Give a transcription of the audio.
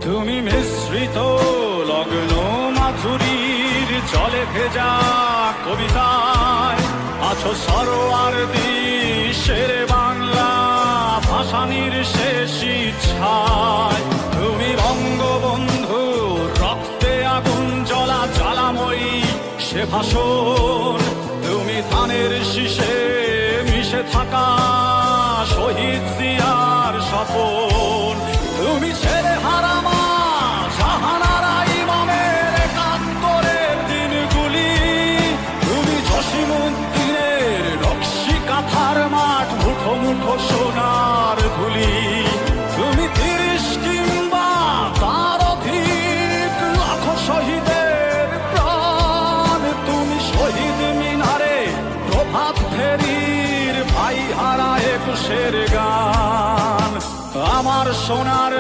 তুমি মিশ্রিত লগ্ন মাধুরীর জলে ভেজা কবিতায় আছো সরোয়ার্দী শেরে বাংলা ভাসানির শেষ ইচ্ছায়। তুমি বঙ্গবন্ধু রক্তে আগুন জ্বলা জ্বালাময়ী সে ভাষণ। তুমি ধানের শীষে মিশে থাকা শহীদ জিয়ার স্বপন। তুমি ছেলে হারামা জাহানারা ইমামের একাত্তরের দিনগুলি। তুমি জসিমউদ্দিনের নকশি কাঁথার মাঠ মুঠো মুঠো সোনার ধুলি। তুমি ৩০ কিংবা তার অধিক লাখো শহীদের প্রাণ। তুমি শহীদ মিনারে প্রভাত ফেরির ভাই হারা ২১-এর গান। আমার সোনার